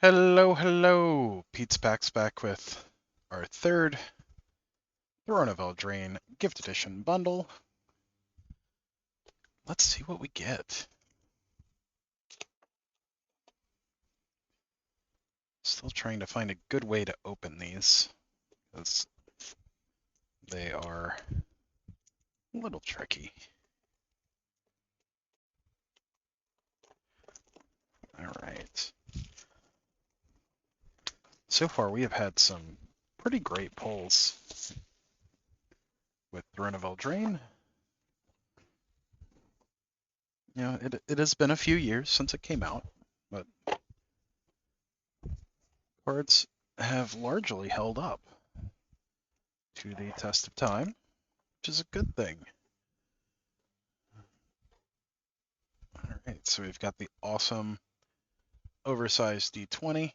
Hello, hello! Pete's back with our third Throne of Eldraine Gift Edition bundle. Let's see what we get. Still trying to find a good way to open these, because they are a little tricky. Alright. So far we have had some pretty great pulls with Throne of Eldraine. You know, it has been a few years since it came out, but cards have largely held up to the test of time, which is a good thing. Alright, so we've got the awesome oversized D20.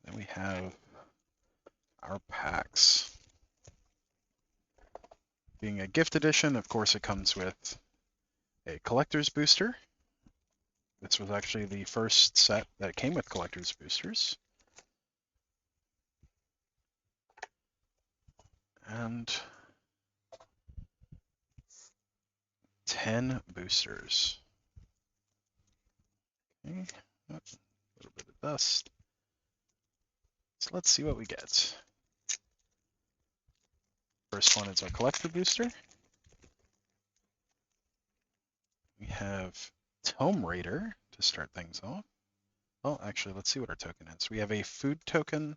Then we have our packs. Being a gift edition, of course, it comes with a collector's booster. This was actually the first set that came with collector's boosters. And 10 boosters. Okay, a little bit of dust. So let's see what we get. First one is our collector booster. We have Tome Raider to start things off. Well, actually, let's see what our token is. We have a food token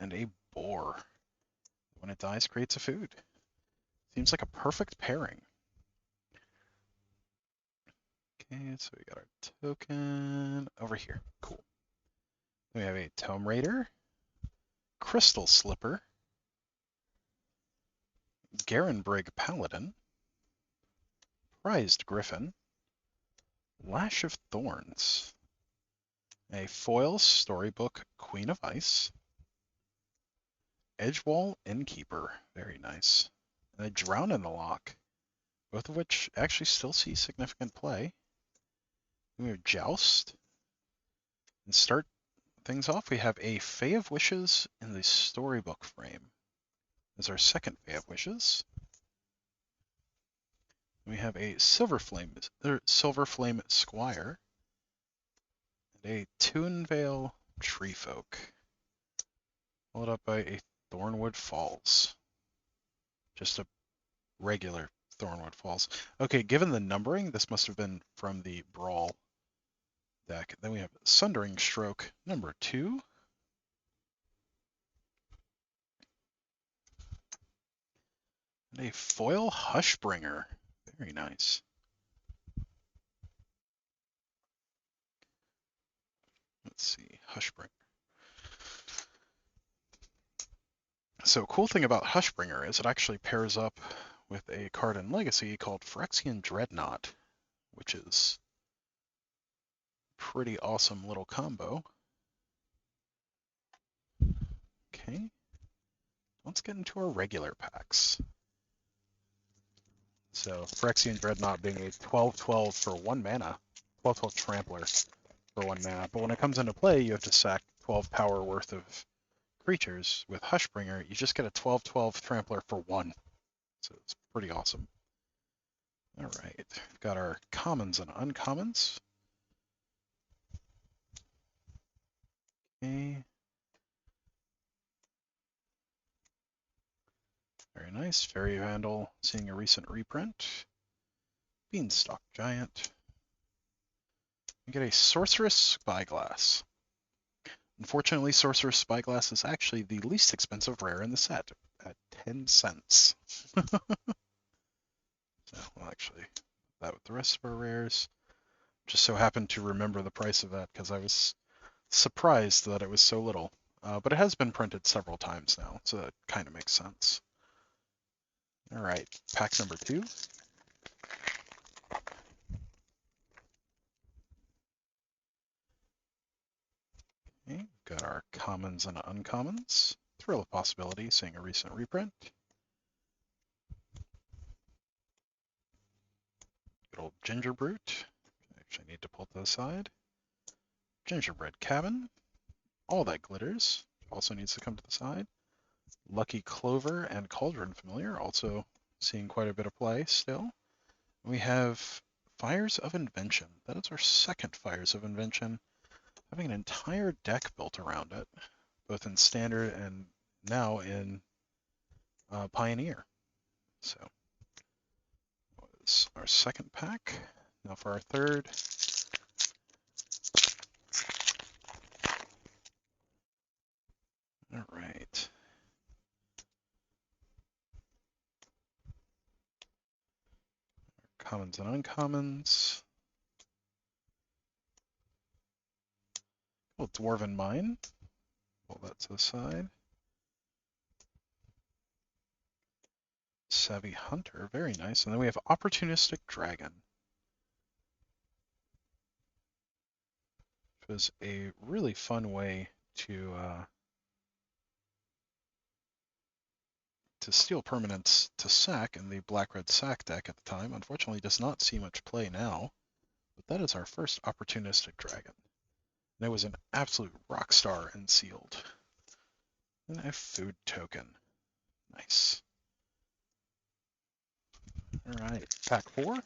and a boar. When it dies, creates a food. Seems like a perfect pairing. Okay, so we got our token over here. Cool. Then we have a Tome Raider, Crystal Slipper, Garenbrig Paladin, Prized Griffin, Lash of Thorns, a foil storybook Queen of Ice, Edgewall Innkeeper, very nice, and a Drown in the Lock, both of which actually still see significant play. We have Joust, and start things off, we have a Fae of Wishes in the storybook frame. As our second Fae of Wishes. We have a Silver Flame Squire, and a Toonvale Treefolk, followed up by a Thornwood Falls. Just a regular Thornwood Falls. Okay, given the numbering, this must have been from the Brawl deck. Then we have Sundering Stroke number 2. And a foil Hushbringer. Very nice. Let's see, Hushbringer. So cool thing about Hushbringer is it actually pairs up with a card in Legacy called Phyrexian Dreadnought, which is a pretty awesome little combo. Okay, let's get into our regular packs. So Phyrexian Dreadnought being a 12/12 for 1 mana, 12/12 Trampler for 1 mana, but when it comes into play, you have to sack 12 power worth of creatures. With Hushbringer, you just get a 12/12 Trampler for 1. So it's pretty awesome. All right, we've got our commons and uncommons. Okay. Very nice. Fairy Vandal, seeing a recent reprint. Beanstalk Giant. We get a Sorceress Spyglass. Unfortunately, Sorceress Spyglass is actually the least expensive rare in the set, at 10 cents. So we'll actually put that with the rest of our rares. Just so happened to remember the price of that because I was surprised that it was so little. But it has been printed several times now, so that kind of makes sense. All right, pack number 2. Okay, got our commons and uncommons. Thrill of Possibility, seeing a recent reprint. Good old Ginger Brute. which I need to pull to the side. Gingerbread Cabin, All That Glitters, also needs to come to the side. Lucky Clover and Cauldron Familiar, also seeing quite a bit of play still. We have Fires of Invention. That is our second Fires of Invention, having an entire deck built around it, both in Standard and now in Pioneer. So, that was our second pack. Now for our third. All right. Commons and uncommons. Oh, Dwarven Mine. Pull that to the side. Savvy Hunter, very nice. And then we have Opportunistic Dragon, which was a really fun way to steal permanents to sack in the black-red sack deck at the time. Unfortunately, does not see much play now, but that is our first Opportunistic Dragon. And it was an absolute rock star and sealed. And a food token. Nice. All right, pack 4.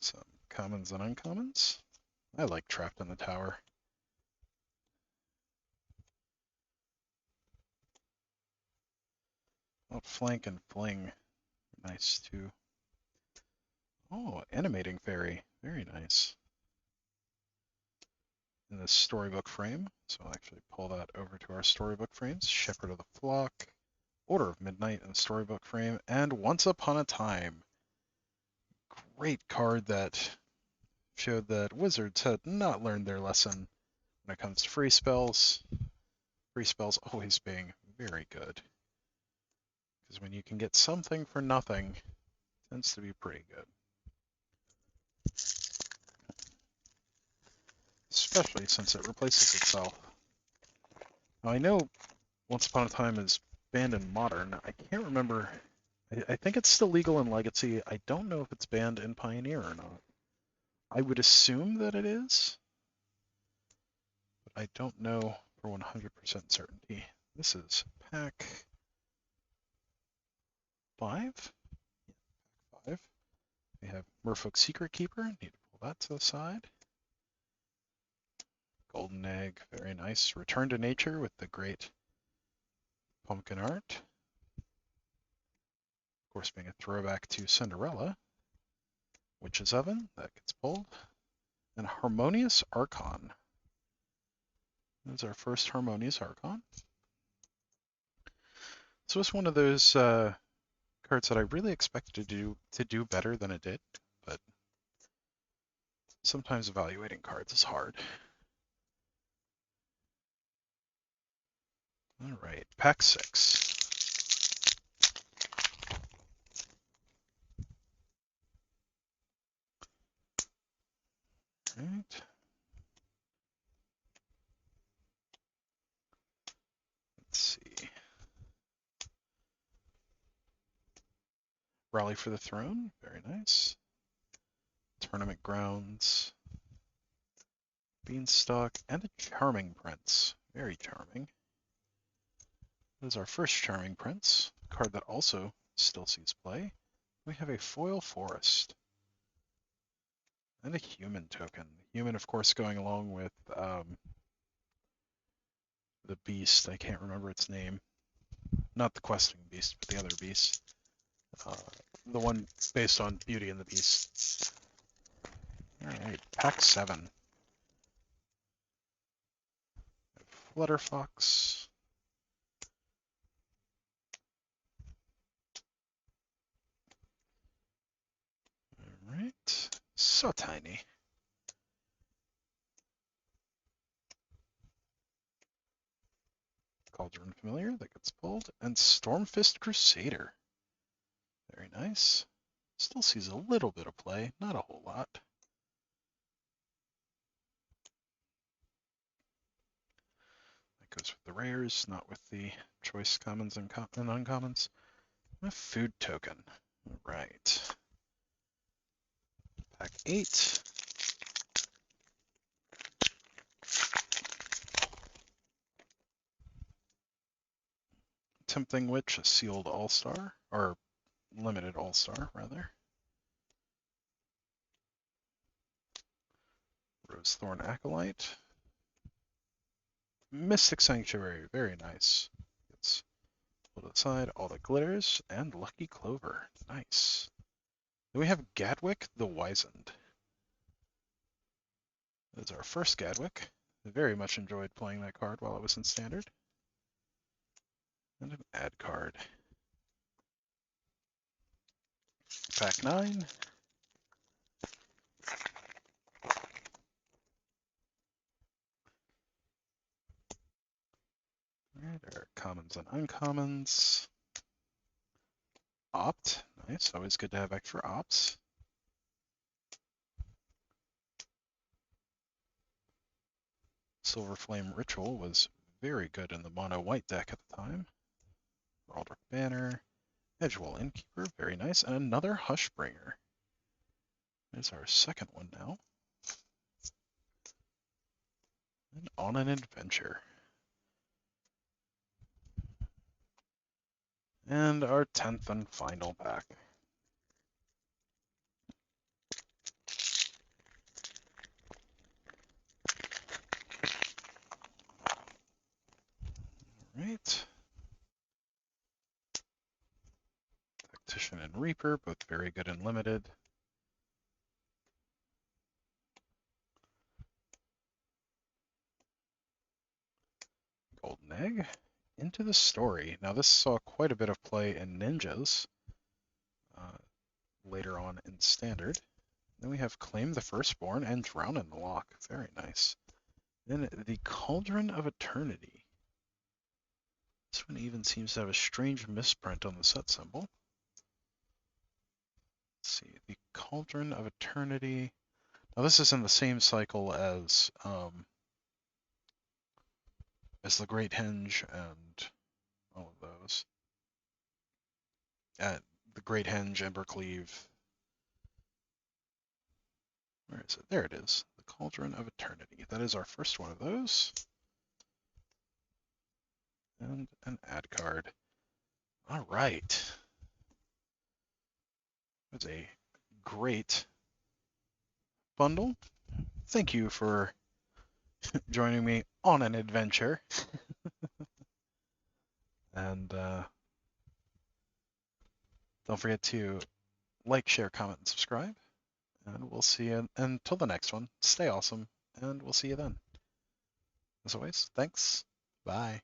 Some commons and uncommons. I like Trapped in the Tower. Outflank and Fling. Nice too. Oh, Animating Fairy. Very nice. In the storybook frame. So I'll actually pull that over to our storybook frames. Shepherd of the Flock, Order of Midnight in the storybook frame, and Once Upon a Time. Great card that showed that Wizards had not learned their lesson when it comes to free spells. Free spells always being very good. Because when you can get something for nothing, it tends to be pretty good. Especially since it replaces itself. Now I know Once Upon a Time is banned in Modern. I can't remember. I think it's still legal in Legacy. I don't know if it's banned in Pioneer or not. I would assume that it is, but I don't know for 100% certainty. This is pack 5. Yeah, 5. We have Merfolk Secret Keeper. Need to pull that to the side. Golden Egg, very nice. Return to Nature with the great pumpkin art. Of course, being a throwback to Cinderella. Witch's Oven, that gets pulled. And Harmonious Archon. That's our first Harmonious Archon. So it's one of those cards that I really expected to do better than it did, but sometimes evaluating cards is hard. All right, pack 6. All right. Let's see. Rally for the Throne, very nice. Tournament Grounds, Beanstalk, and a Charming Prince, very charming. That is our first Charming Prince, a card that also still sees play. We have a Foil Forest and a Human token. Human, of course, going along with the beast. I can't remember its name. Not the questing beast, but the other beast. The one based on Beauty and the Beast. Alright, pack 7. Flutterfox. Alright, so tiny. Cauldron Familiar, that gets pulled. And Stormfist Crusader. Very nice. Still sees a little bit of play, not a whole lot. That goes with the rares, not with the choice commons and uncommons. A food token. All right. Pack 8. Tempting Witch, a sealed all-star, or limited all-star, rather. Rosethorn Acolyte. Mystic Sanctuary, very nice. Let's put aside all the glitters, and Lucky Clover, nice. Then we have Gadwick the Wizened. That's our first Gadwick. I very much enjoyed playing that card while it was in Standard. And an ad card. Pack 9. Alright, our commons and uncommons. Opt, nice, always good to have extra opts. Silver Flame Ritual was very good in the mono white deck at the time. Aldrich Banner, Edgewall Innkeeper, very nice, and another Hushbringer. There's our second one now. And on an adventure. And our 10th and final pack. Alright. Tactician and Reaper, both very good and limited. Golden Egg. Into the Story. Now this saw quite a bit of play in Ninjas. Later on in Standard. Then we have Claim the Firstborn and Drown in the Loch. Very nice. Then the Cauldron of Eternity. This one even seems to have a strange misprint on the set symbol. Let's see, the Cauldron of Eternity. Now this is in the same cycle as the Great Henge and all of those. The Great Henge, Embercleave. Where is it? There it is. The Cauldron of Eternity. That is our first one of those. And an ad card. All right. That's a great bundle. Thank you for joining me on an adventure. And don't forget to like, share, comment, and subscribe. And we'll see you until the next one. Stay awesome, and we'll see you then. As always, thanks. Bye.